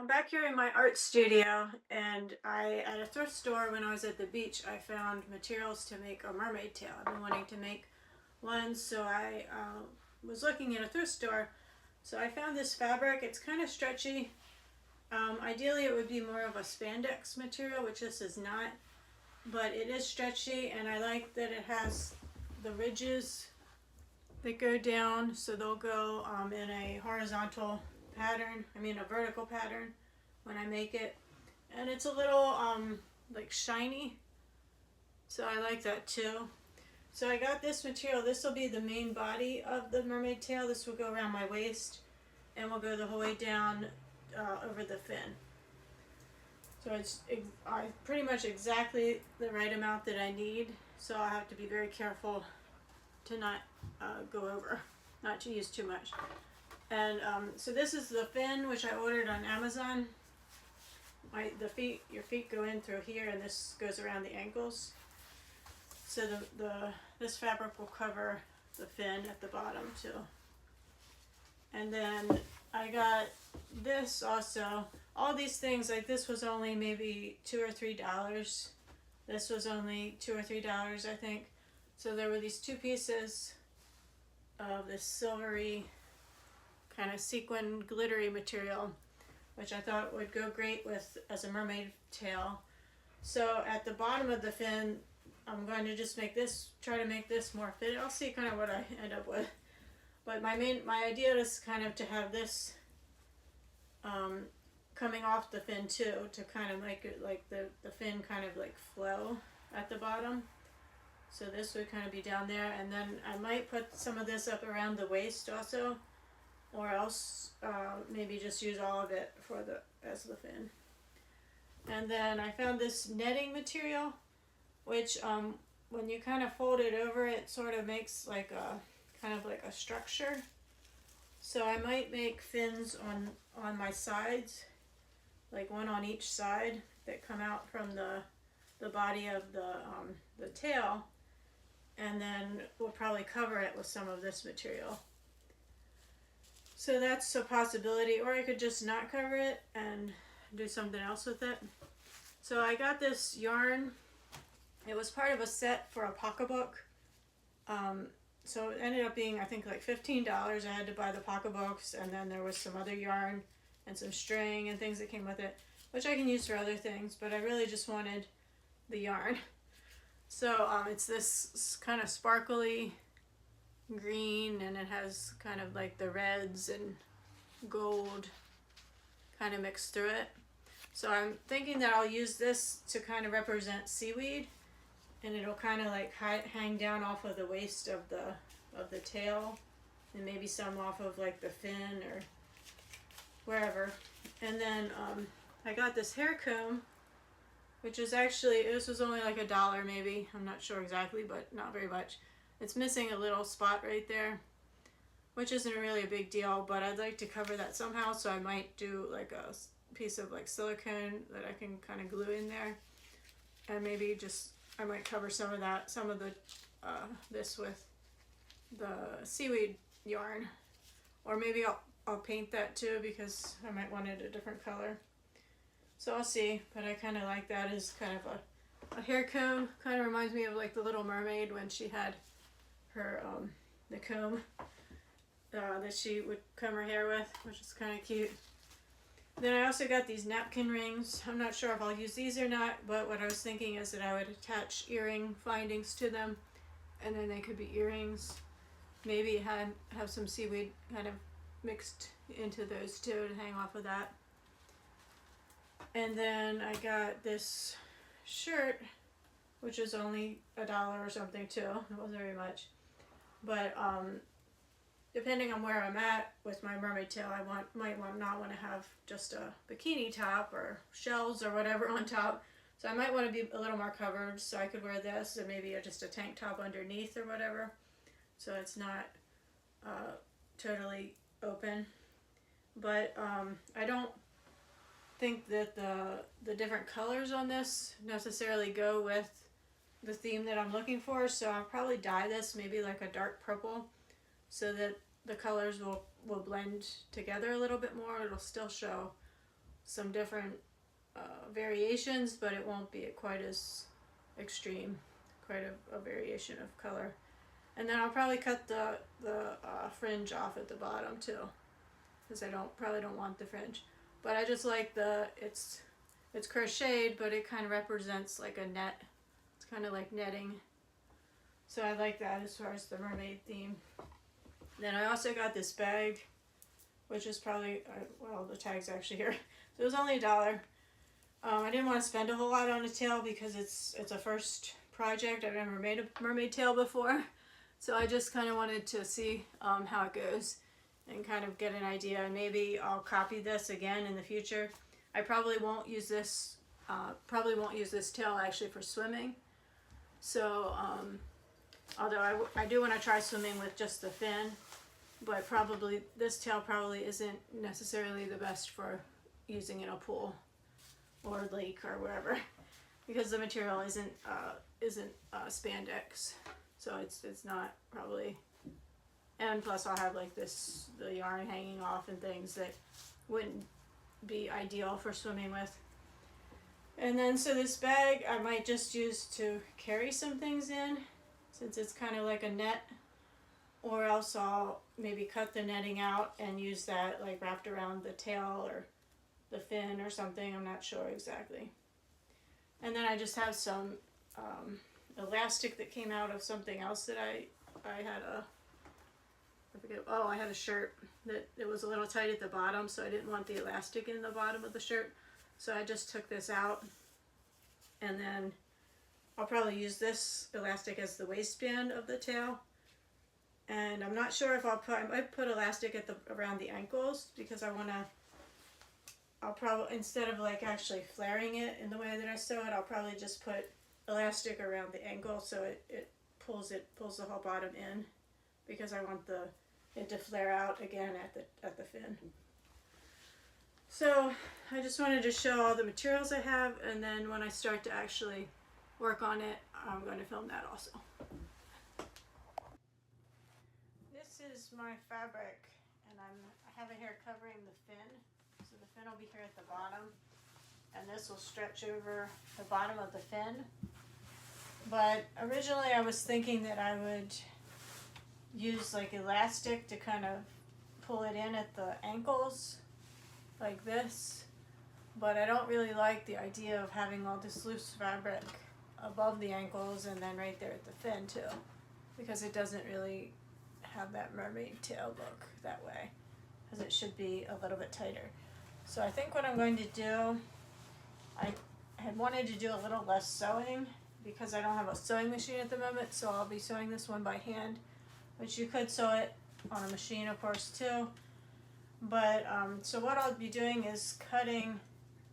I'm back here in my art studio, and at a thrift store when I was at the beach, I found materials to make a mermaid tail. I've been wanting to make one, so I was looking in a thrift store. So I found this fabric. It's kind of stretchy. Ideally, it would be more of a spandex material, which this is not, but it is stretchy, and I like that it has the ridges that go down, so they'll go in a horizontal pattern, a vertical pattern when I make it. And it's a little like shiny, so I like that too. So I got this material. This will be the main body of the mermaid tail. This will go around my waist and will go the whole way down over the fin. So it's pretty much exactly the right amount that I need, so I'll have to be very careful to not go over, not to use too much. And so this is the fin, which I ordered on Amazon. Your feet go in through here, and this goes around the ankles. So this fabric will cover the fin at the bottom too. And then I got this also. All these things, like this was only maybe $2 or $3. This was only $2 or $3, I think. So there were these two pieces of this silvery kind of sequin glittery material, which I thought would go great with as a mermaid tail. So at the bottom of the fin, I'm going to just try to make this more fitted. I'll see kind of what I end up with. But my idea is kind of to have this coming off the fin too, to kind of make it like the fin kind of like flow at the bottom. So this would kind of be down there, and then I might put some of this up around the waist also, or else maybe just use all of it as the fin. And then I found this netting material, which when you kind of fold it over, it sort of makes like a kind of like a structure. So I might make fins on my sides, like one on each side that come out from the body of the tail, and then we'll probably cover it with some of this material. So that's a possibility, or I could just not cover it and do something else with it. So I got this yarn. It was part of a set for a pocketbook. So it ended up being, I think, like $15. I had to buy the pocketbooks, and then there was some other yarn and some string and things that came with it, which I can use for other things, but I really just wanted the yarn. So it's this kind of sparkly green, and it has kind of like the reds and gold kind of mixed through it. So I'm thinking that I'll use this to kind of represent seaweed, and it'll kind of like hang down off of the waist of the tail, and maybe some off of like the fin or wherever. And then I got this hair comb, which is actually, this was only like $1 maybe, I'm not sure exactly, but not very much. It's missing a little spot right there, which isn't really a big deal, but I'd like to cover that somehow, so I might do like a piece of like silicone that I can kind of glue in there, and maybe just I might cover some of the this with the seaweed yarn, or maybe I'll paint that too, because I might want it a different color. So I'll see, but I kind of like that as kind of a hair comb. Kind of reminds me of like the Little Mermaid when she had her the comb that she would comb her hair with, which is kind of cute. Then I also got these napkin rings. I'm not sure if I'll use these or not, but what I was thinking is that I would attach earring findings to them, and then they could be earrings. Maybe have some seaweed kind of mixed into those too to hang off of that. And then I got this shirt, which is only $1 or something too. It wasn't very much, but depending on where I'm at with my mermaid tail, I might not want to have just a bikini top or shells or whatever on top. So I might want to be a little more covered, so I could wear this and maybe just a tank top underneath or whatever, so it's not totally open. But I don't think that the different colors on this necessarily go with the theme that I'm looking for, so I'll probably dye this maybe like a dark purple, so that the colors will blend together a little bit more. It'll still show some different variations, but it won't be quite as extreme, quite a variation of color. And then I'll probably cut the fringe off at the bottom too, because I probably don't want the fringe. But I just like it's crocheted, but it kind of represents like a net. It's kind of like netting. So I like that as far as the mermaid theme. Then I also got this bag, which is probably, well, the tag's actually here. So it was only $1. I didn't want to spend a whole lot on a tail because it's a first project. I've never made a mermaid tail before. So I just kind of wanted to see how it goes and kind of get an idea. And maybe I'll copy this again in the future. I probably won't use this tail actually for swimming. So, although I do want to try swimming with just the fin, but probably this tail probably isn't necessarily the best for using in a pool or lake or wherever, because the material isn't spandex, so it's not probably. And plus, I'll have like the yarn hanging off and things that wouldn't be ideal for swimming with. And then so this bag I might just use to carry some things in, since it's kind of like a net, or else I'll maybe cut the netting out and use that like wrapped around the tail or the fin or something. I'm not sure exactly. And then I just have some elastic that came out of something else that I had I had a shirt that it was a little tight at the bottom, so I didn't want the elastic in the bottom of the shirt. So I just took this out, and then I'll probably use this elastic as the waistband of the tail. And I'm not sure if I might put elastic around the ankles, because I'll probably, instead of like actually flaring it in the way that I sew it, I'll probably just put elastic around the ankle so it pulls the whole bottom in, because I want it to flare out again at the fin. So I just wanted to show all the materials I have, and then when I start to actually work on it, I'm going to film that also. This is my fabric, and I have it here covering the fin. So the fin will be here at the bottom, and this will stretch over the bottom of the fin. But originally I was thinking that I would use like elastic to kind of pull it in at the ankles like this, but I don't really like the idea of having all this loose fabric above the ankles and then right there at the fin too, because it doesn't really have that mermaid tail look that way, because it should be a little bit tighter. So I think what I'm going to do, I had wanted to do a little less sewing because I don't have a sewing machine at the moment, so I'll be sewing this one by hand, which you could sew it on a machine of course too. But so what I'll be doing is cutting,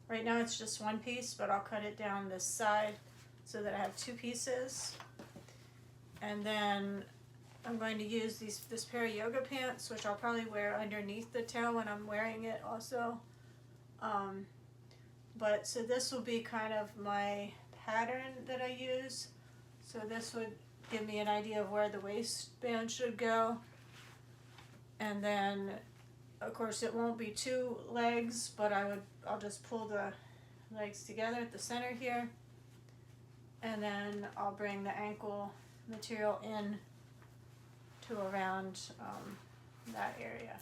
right now it's just one piece, but I'll cut it down this side so that I have two pieces. And then I'm going to use this pair of yoga pants, which I'll probably wear underneath the tail when I'm wearing it also. But so this will be kind of my pattern that I use. So this would give me an idea of where the waistband should go. And then of course it won't be two legs, but I'll just pull the legs together at the center here, and then I'll bring the ankle material in to around that area.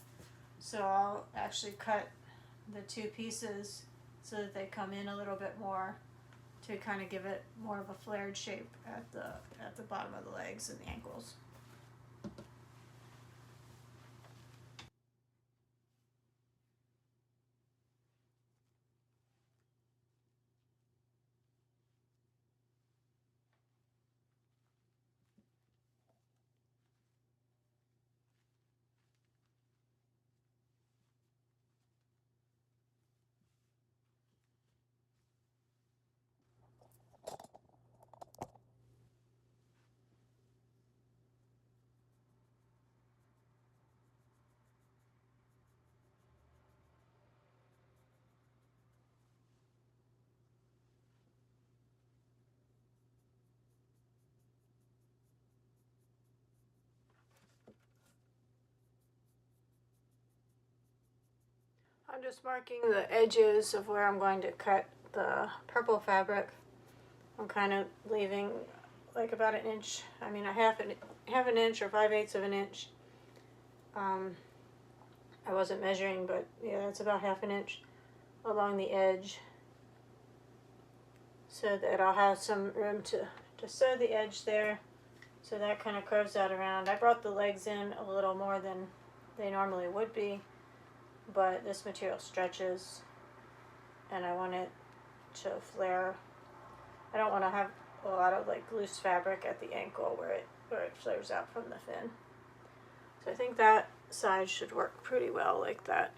So I'll actually cut the two pieces so that they come in a little bit more to kind of give it more of a flared shape at the bottom of the legs and the ankles. I'm just marking the edges of where I'm going to cut the purple fabric. I'm kind of leaving like about an inch, I mean half an inch or 5/8 of an inch. I wasn't measuring, but yeah, that's about half an inch along the edge, so that I'll have some room to sew the edge there. So that kind of curves that around. I brought the legs in a little more than they normally would be, but this material stretches and I want it to flare. I don't want to have a lot of like loose fabric at the ankle where it flares out from the fin. So I think that side should work pretty well like that.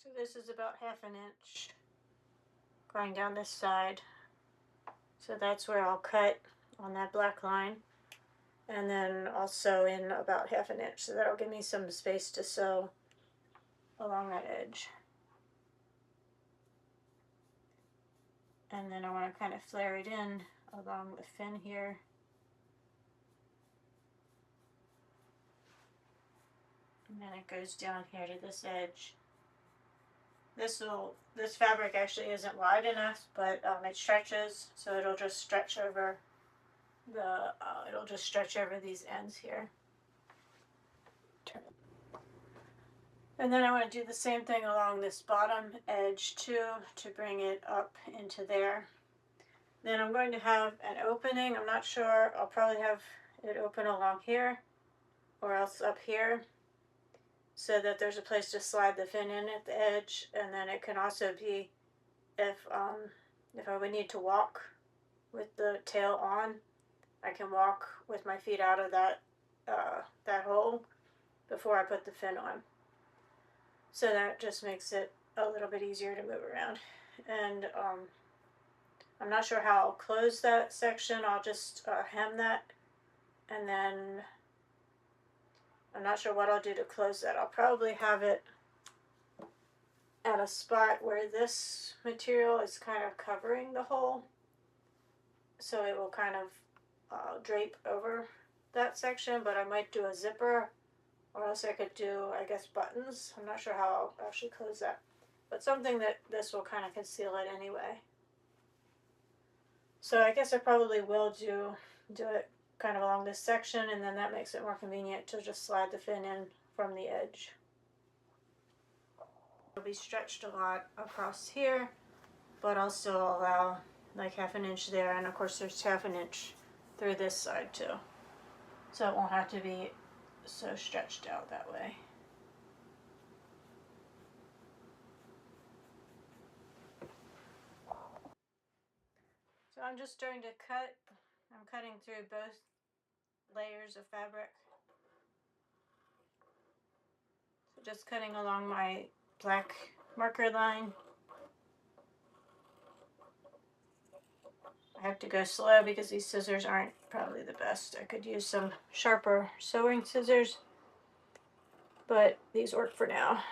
So this is about half an inch going down this side. So that's where I'll cut on that black line. And then I'll sew in about half an inch. So that'll give me some space to sew along that edge. And then I want to kind of flare it in along the fin here. And then it goes down here to this edge. This fabric actually isn't wide enough, but it stretches, so it'll just stretch over these ends here. And then I want to do the same thing along this bottom edge too, to bring it up into there. Then I'm going to have an opening. I'm not sure. I'll probably have it open along here or else up here, so that there's a place to slide the fin in at the edge. And then it can also be, if I would need to walk with the tail on, I can walk with my feet out of that hole before I put the fin on. So that just makes it a little bit easier to move around. And I'm not sure how I'll close that section. I'll just hem that, and then I'm not sure what I'll do to close that. I'll probably have it at a spot where this material is kind of covering the hole, so it will kind of drape over that section. But I might do a zipper, or else I could do, I guess, buttons. I'm not sure how I'll actually close that, but something that this will kind of conceal it anyway. So I guess I probably will do it kind of along this section, and then that makes it more convenient to just slide the fin in from the edge. It'll be stretched a lot across here, but I'll still allow like half an inch there, and of course there's half an inch through this side too, so it won't have to be so stretched out that way. So I'm just starting to cut. I'm cutting through both layers of fabric. So just cutting along my black marker line. I have to go slow because these scissors aren't probably the best. I could use some sharper sewing scissors, but these work for now.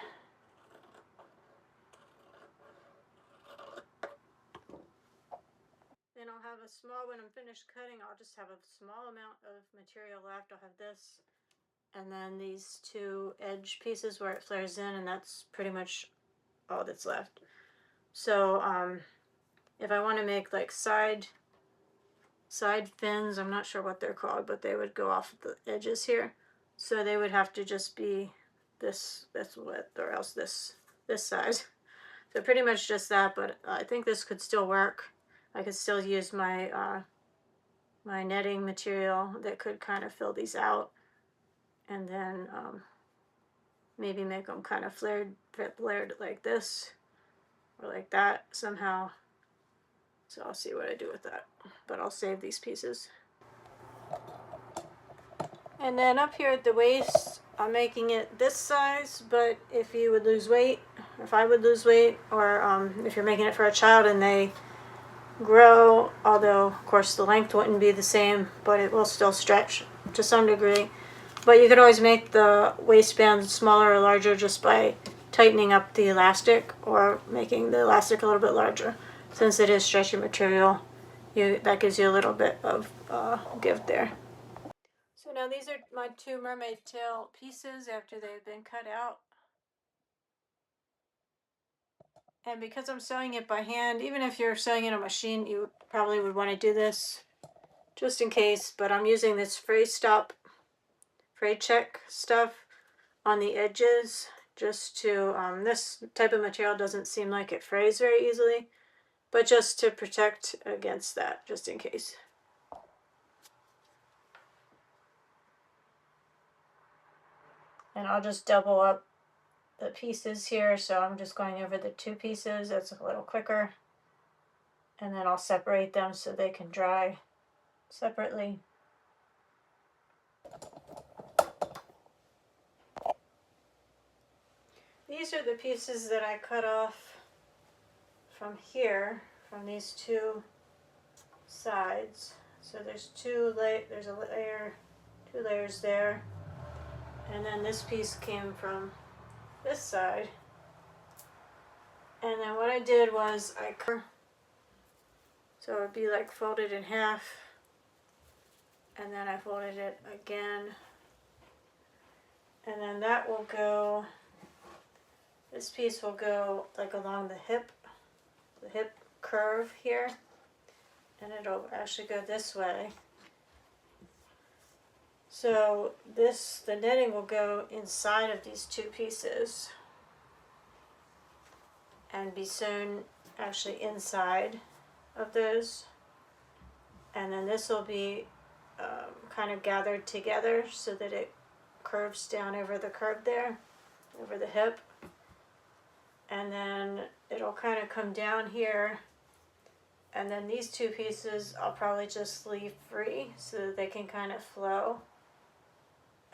Then I'll have a small, when I'm finished cutting, I'll just have a small amount of material left. I'll have this, and then these two edge pieces where it flares in, and that's pretty much all that's left. So if I want to make like side fins, I'm not sure what they're called, but they would go off the edges here. So they would have to just be this width, or else this size. So pretty much just that, but I think this could still work. I could still use my my netting material that could kind of fill these out, and then maybe make them kind of flared like this or like that somehow. So I'll see what I do with that, but I'll save these pieces. And then up here at the waist, I'm making it this size, but if you would lose weight, if I would lose weight, or if you're making it for a child and they grow, although of course the length wouldn't be the same, but it will still stretch to some degree. But you could always make the waistband smaller or larger just by tightening up the elastic or making the elastic a little bit larger. Since it is stretchy material, that gives you a little bit of give there. So now these are my 2 mermaid tail pieces after they've been cut out. And because I'm sewing it by hand, even if you're sewing in a machine, you probably would want to do this just in case, but I'm using this fray check stuff on the edges just to, this type of material doesn't seem like it frays very easily, but just to protect against that, just in case. And I'll just double up the pieces here, so I'm just going over the 2 pieces. That's a little quicker. And then I'll separate them so they can dry separately. These are the pieces that I cut off from here, from these 2 sides. So there's there's a layer, 2 layers there, and then this piece came from this side. And then what I did was I cut, so it would be like folded in half, and then I folded it again, and then that will go, this piece will go like along the hip curve here, and it'll actually go this way. So the netting will go inside of these 2 pieces and be sewn actually inside of those. And then this will be kind of gathered together so that it curves down over the curve there, over the hip. And then it'll kind of come down here. And then these 2 pieces I'll probably just leave free so that they can kind of flow.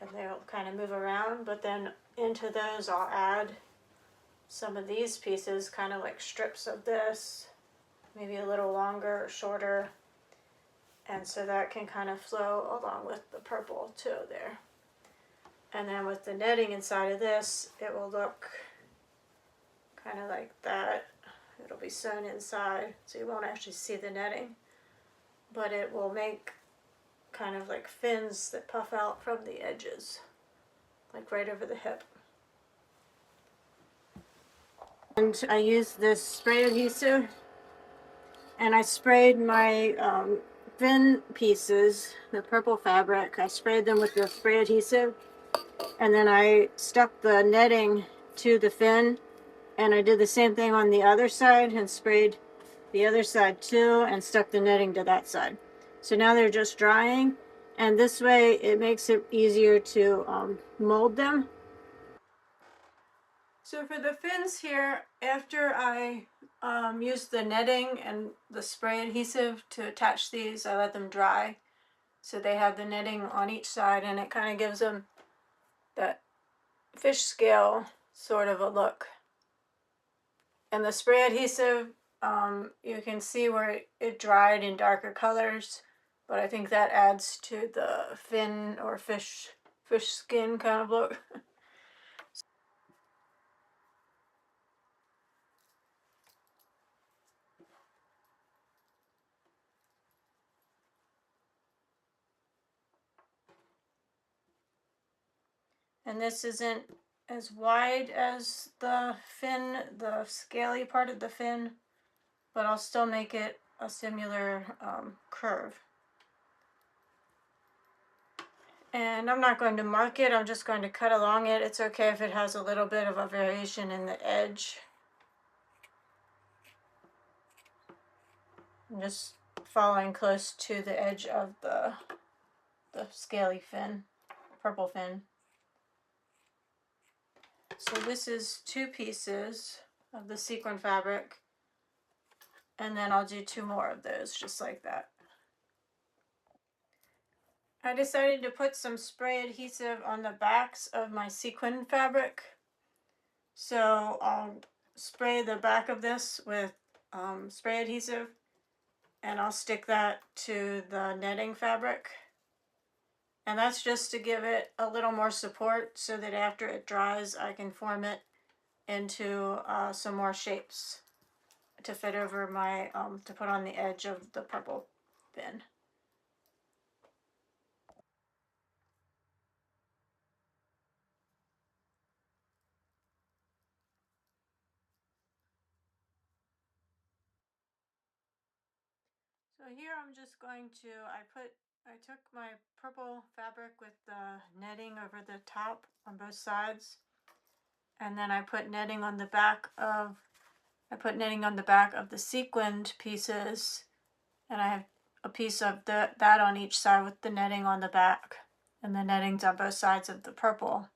And they'll kind of move around. But then into those I'll add some of these pieces, kind of like strips of this, maybe a little longer or shorter. And so that can kind of flow along with the purple too there. And then with the netting inside of this, it will look kind of like that. It'll be sewn inside, so you won't actually see the netting, but it will make kind of like fins that puff out from the edges, like right over the hip. And I used this spray adhesive, and I sprayed my fin pieces, the purple fabric, I sprayed them with the spray adhesive, and then I stuck the netting to the fin, and I did the same thing on the other side and sprayed the other side too and stuck the netting to that side. So now they're just drying, and this way it makes it easier to mold them. So for the fins here, after I used the netting and the spray adhesive to attach these, I let them dry so they have the netting on each side, and it kind of gives them that fish scale sort of a look. And the spray adhesive, you can see where it dried in darker colors, but I think that adds to the fin or fish skin kind of look. And this isn't as wide as the fin, the scaly part of the fin, but I'll still make it a similar curve. And I'm not going to mark it, I'm just going to cut along it. It's okay if it has a little bit of a variation in the edge. I'm just following close to the edge of the scaly fin, purple fin. So this is 2 pieces of the sequin fabric, and then I'll do 2 more of those just like that. I decided to put some spray adhesive on the backs of my sequin fabric. So I'll spray the back of this with spray adhesive, and I'll stick that to the netting fabric. And that's just to give it a little more support so that after it dries I can form it into some more shapes to fit over my, to put on the edge of the purple fin. So here I'm just going to, I took my purple fabric with the netting over the top on both sides, and then I put netting on the back of, the sequined pieces, and I have a piece of that on each side with the netting on the back, and the netting's on both sides of the purple.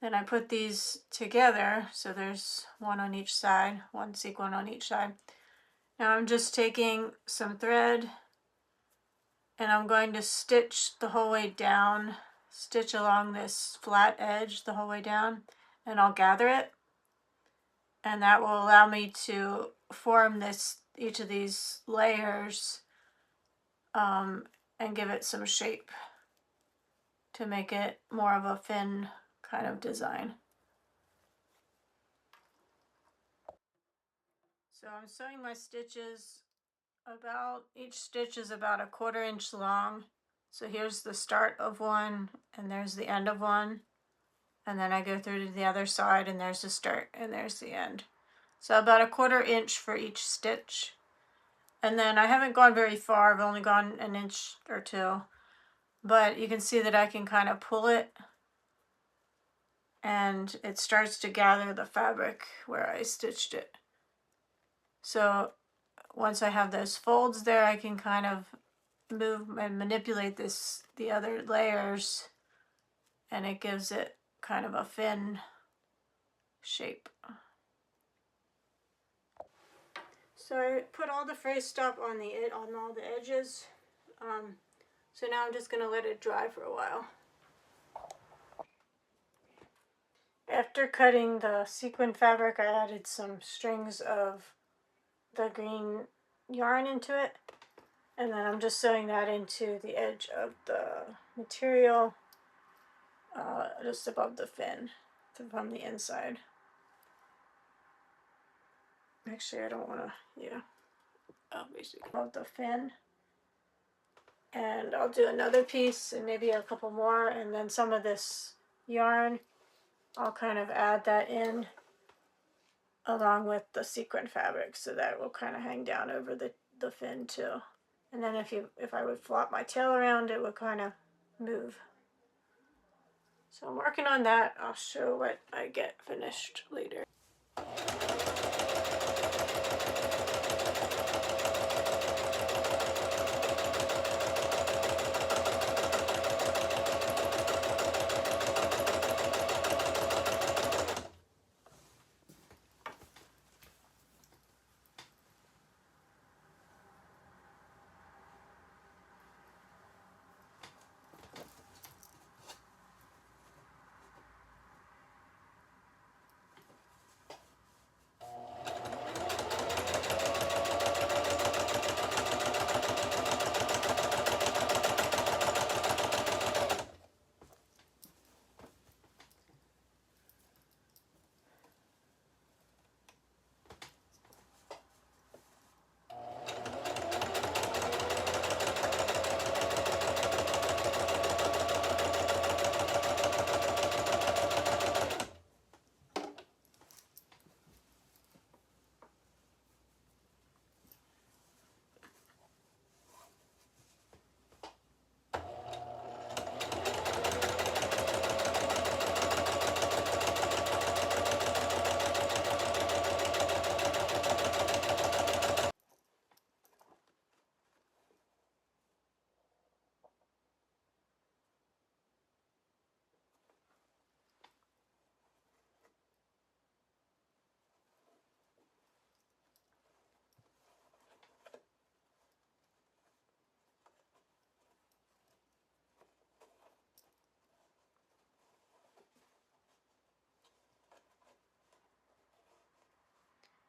Then I put these together, so there's one on each side, one sequin on each side. Now I'm just taking some thread and I'm going to stitch the whole way down, stitch along this flat edge the whole way down, and I'll gather it. And that will allow me to form each of these layers and give it some shape to make it more of a fin kind of design. So I'm sewing my stitches each stitch is about a 1/4 inch long. So here's the start of one and there's the end of one. And then I go through to the other side and there's the start and there's the end. So about a 1/4 inch for each stitch. And then I haven't gone very far, I've only gone an inch or 2. But you can see that I can kind of pull it and it starts to gather the fabric where I stitched it. So once I have those folds there, I can kind of move and manipulate the other layers, and it gives it kind of a fin shape. So I put all the fray stop on all the edges. So now I'm just going to let it dry for a while. After cutting the sequin fabric, I added some strings of the green yarn into it, and then I'm just sewing that into the edge of the material, just above the fin from the inside. Actually, I don't want to, yeah, basically above the fin. And I'll do another piece and maybe a couple more, and then some of this yarn, I'll kind of add that in along with the sequin fabric, so that will kind of hang down over the fin too. And then if I would flop my tail around, it would kind of move. So I'm working on that. I'll show what I get finished later.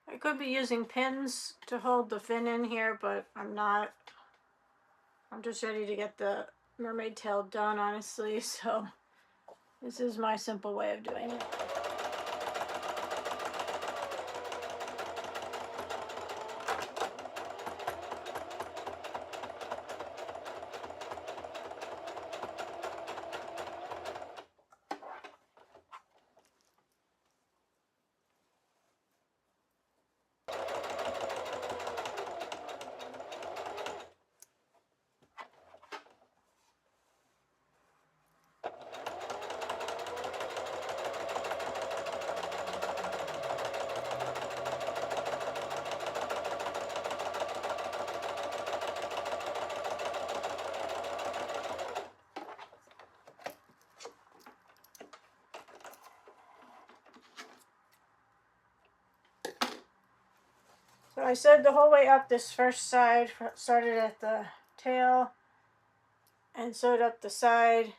I could be using pins to hold the fin in here, but I'm not. I'm just ready to get the mermaid tail done, honestly, so this is my simple way of doing it. So I sewed the whole way up this first side, started at the tail and sewed up the side,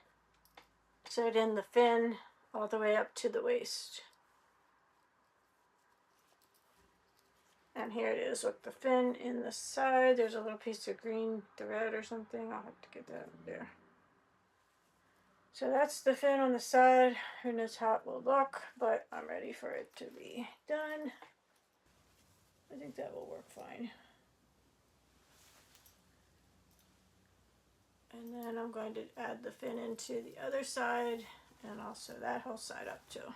sewed in the fin all the way up to the waist. And here it is with the fin in the side. There's a little piece of green thread or something. I'll have to get that up there. So that's the fin on the side. Who knows how it will look, but I'm ready for it to be done. I think that will work fine. And then I'm going to add the fin into the other side and also that whole side up too.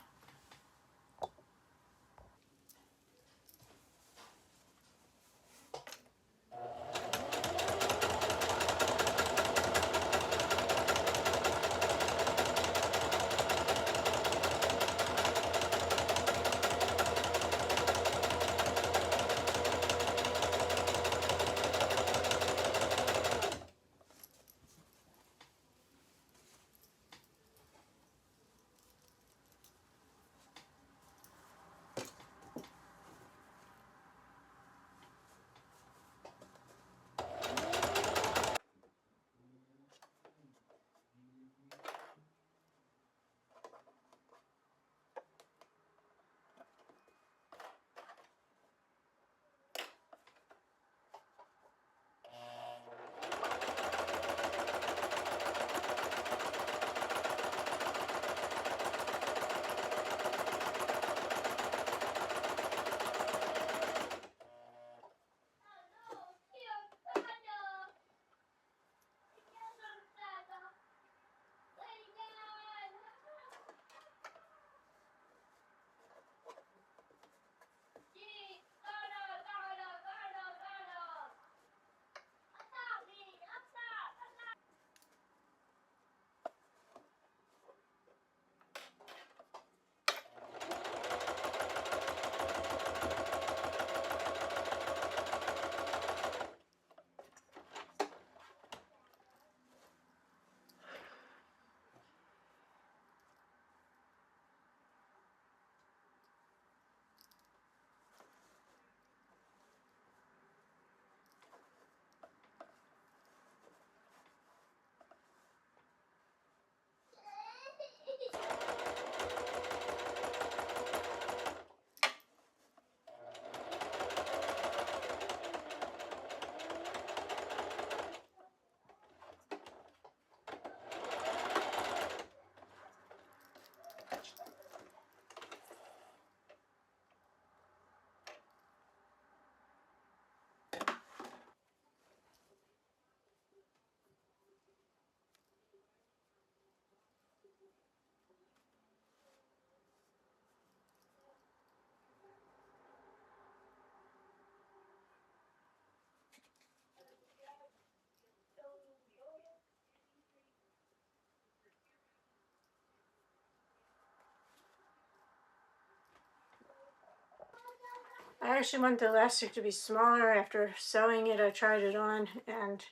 I actually want the elastic to be smaller. After sewing it, I tried it on and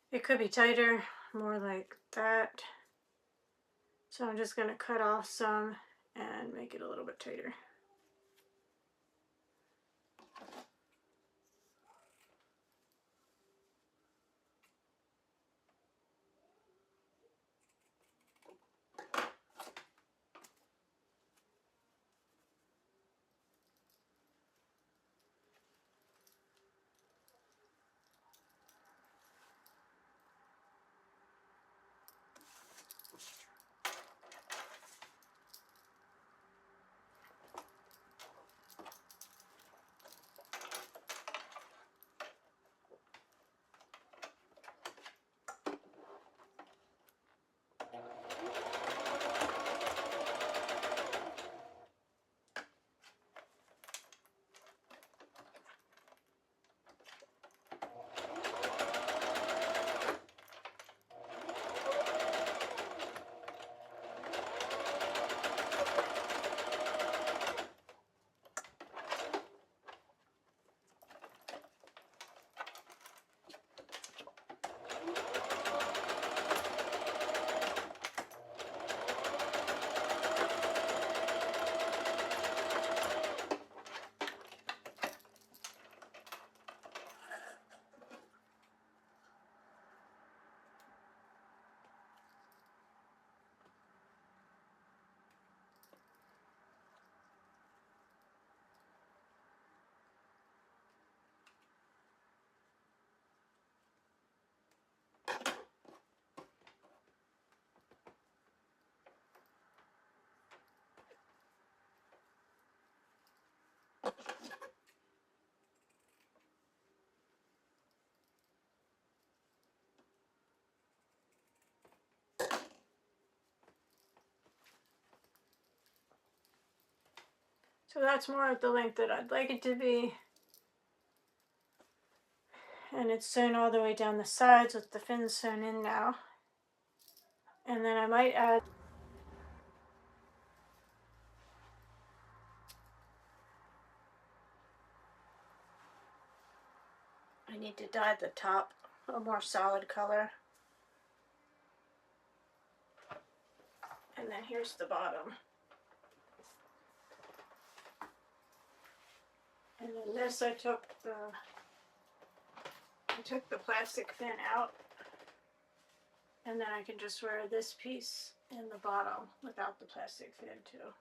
it could be tighter, more like that. So I'm just going to cut off some and make it a little bit tighter. So that's more of the length that I'd like it to be. And it's sewn all the way down the sides with the fins sewn in now. And then I might add I need to dye the top a more solid color. And then here's the bottom. And then this I took the plastic fin out. And then I can just wear this piece in the bottom without the plastic fin too.